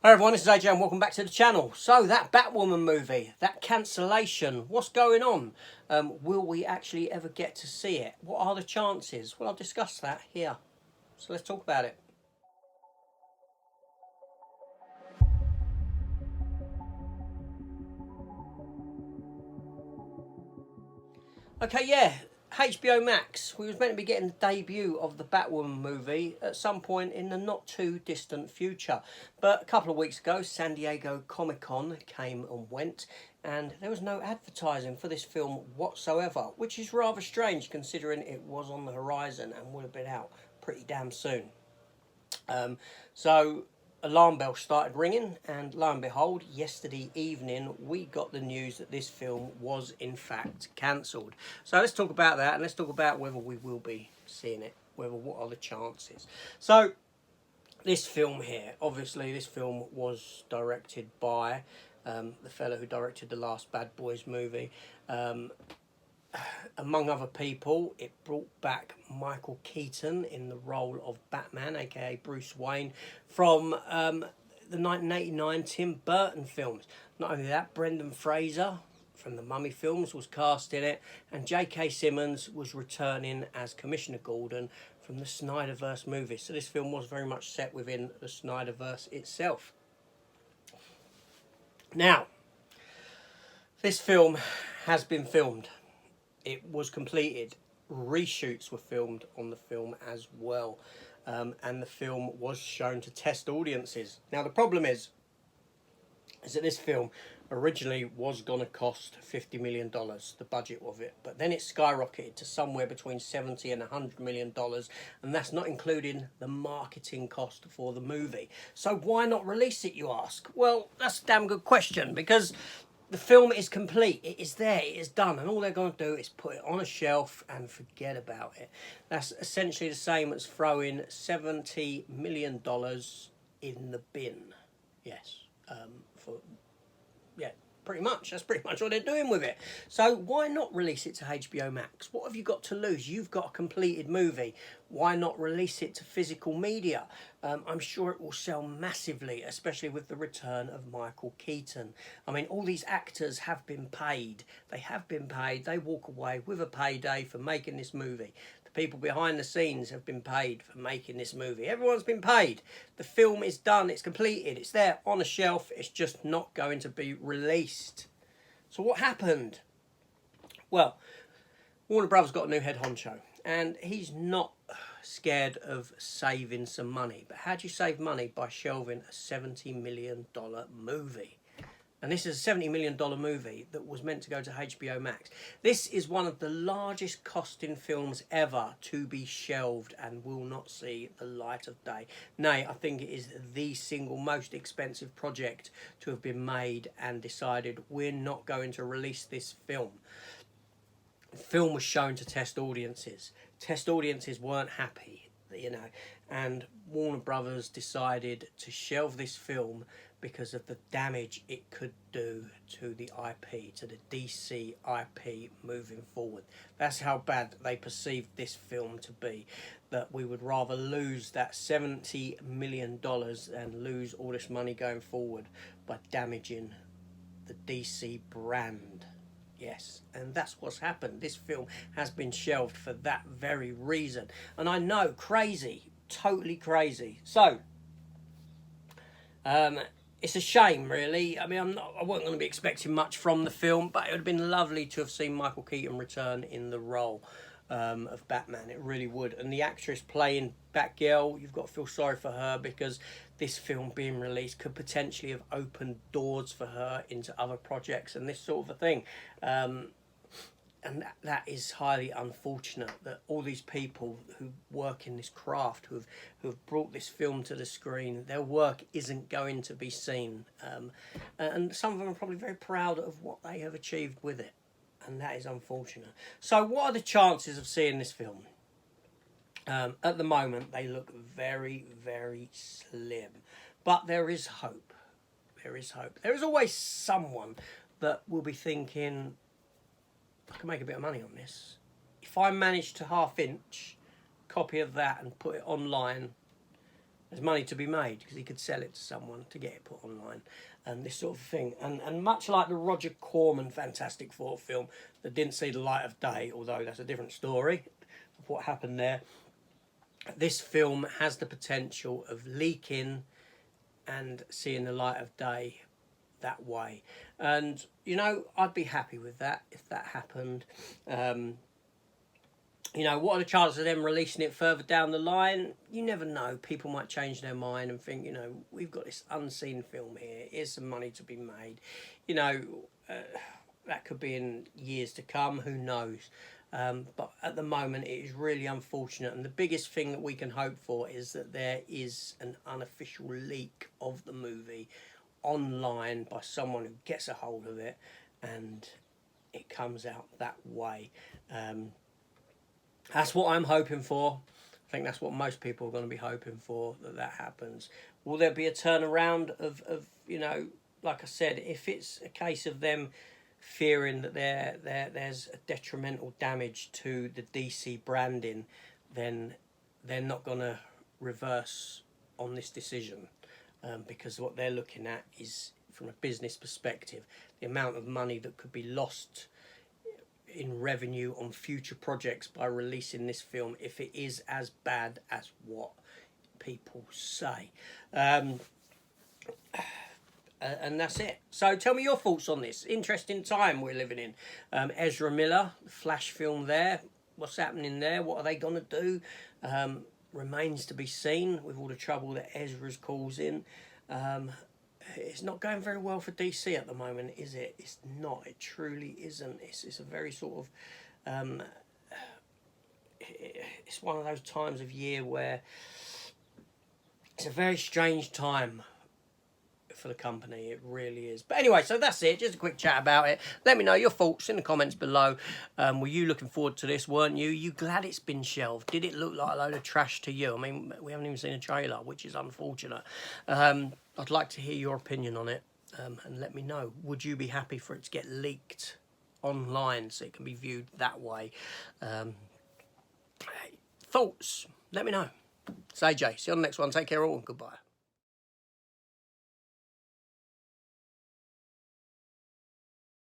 Hi everyone, this is AJ and welcome back to the channel. So that Batwoman movie, that cancellation, what's going on? Will we actually ever get to see it? What are the chances? Well, I'll discuss that here. So let's talk about it. Okay, yeah, HBO Max. We was meant to be getting the debut of the Batwoman movie at some point in the not too distant future. But a couple of weeks ago, San Diego Comic-Con came and went, and there was no advertising for this film whatsoever, which is rather strange considering it was on the horizon and would have been out pretty damn soon. So alarm bell started ringing, and lo and behold, yesterday evening we got the news that this film was in fact cancelled. So let's talk about that, and let's talk about whether we will be seeing it, what are the chances. So this film here, obviously this film was directed by the fellow who directed the last Bad Boys movie. Among other people, it brought back Michael Keaton in the role of Batman, aka Bruce Wayne, from the 1989 Tim Burton films. Not only that, Brendan Fraser from the Mummy films was cast in it, and J.K. Simmons was returning as Commissioner Gordon from the Snyderverse movie. So this film was very much set within the Snyderverse itself. Now, this film has been filmed. It was completed. Reshoots were filmed on the film as well, and the film was shown to test audiences. Now the problem is that this film originally was going to cost $50 million, the budget of it, but then it skyrocketed to somewhere between $70 and $100 million, and that's not including the marketing cost for the movie. So why not release it, you ask? Well, that's a damn good question, because the film is complete. It is there. It is done. And all they're going to do is put it on a shelf and forget about it. That's essentially the same as throwing $70 million in the bin. Yes. Pretty much. That's pretty much what they're doing with it. So why not release it to HBO Max? What have you got to lose? You've got a completed movie. Why not release it to physical media? I'm sure it will sell massively, especially with the return of Michael Keaton. I mean, all these actors have been paid. They have been paid. They walk away with a payday for making this movie. The people behind the scenes have been paid for making this movie. Everyone's been paid. The film is done. It's completed. It's there on a shelf. It's just not going to be released. So what happened? Well, Warner Brothers got a new head honcho, and he's not scared of saving some money. But how do you save money? By shelving a $70 million movie. And this is a $70 million movie that was meant to go to HBO Max. This is one of the largest costing films ever to be shelved and will not see the light of day. Nay, I think it is the single most expensive project to have been made and decided we're not going to release this film. The film was shown to test audiences. Test audiences weren't happy, and Warner Brothers decided to shelve this film because of the damage it could do to the IP, to the DC IP moving forward. That's how bad they perceived this film to be, that we would rather lose that $70 million and lose all this money going forward by damaging the DC brand. Yes, and that's what's happened. This film has been shelved for that very reason. And I know, crazy, totally crazy. So, it's a shame, really. I mean, I wasn't going to be expecting much from the film, but it would have been lovely to have seen Michael Keaton return in the role of Batman. It really would. And the actress playing Batgirl, you've got to feel sorry for her, because this film being released could potentially have opened doors for her into other projects and this sort of a thing. And that is highly unfortunate, that all these people who work in this craft, who have brought this film to the screen, their work isn't going to be seen. And some of them are probably very proud of what they have achieved with it. And that is unfortunate. So what are the chances of seeing this film? At the moment, they look very, very slim. But there is hope. There is hope. There is always someone that will be thinking, I can make a bit of money on this. If I manage to half-inch copy of that and put it online, There's money to be made because he could sell it to someone to get it put online and this sort of thing. And much like the Roger Corman Fantastic Four film that didn't see the light of day, although that's a different story of what happened there, this film has the potential of leaking and seeing the light of day that way. And, you know, I'd be happy with that if that happened. You know, what are the chances of them releasing it further down the line? You never know. People might change their mind and think, you know, we've got this unseen film here. Here's some money to be made. You know, that could be in years to come. Who knows? But at the moment, it is really unfortunate. And the biggest thing that we can hope for is that there is an unofficial leak of the movie online by someone who gets a hold of it and it comes out that way. That's what I'm hoping for. I think that's what most people are going to be hoping for, that happens. Will there be a turnaround of you know, like I said, if it's a case of them fearing that there's a detrimental damage to the DC branding, then they're not going to reverse on this decision, because what they're looking at is, from a business perspective, the amount of money that could be lost in revenue on future projects by releasing this film if it is as bad as what people say. And that's it. So tell me your thoughts on this. Interesting time we're living in. Ezra Miller, Flash film there. What's happening there? What are they going to do? Remains to be seen with all the trouble that Ezra's causing. It's not going very well for DC at the moment, is it? It's not. It truly isn't. It's a very sort of... it's one of those times of year where it's a very strange time for the company. It really is. But anyway, so that's it. Just a quick chat about it. Let me know your thoughts in the comments below. Were you looking forward to this, weren't you? You glad it's been shelved? Did it look like a load of trash to you? I mean, we haven't even seen a trailer, which is unfortunate. I'd like to hear your opinion on it, and let me know. Would you be happy for it to get leaked online so it can be viewed that way? Thoughts? Let me know. It's AJ. See you on the next one. Take care all and goodbye.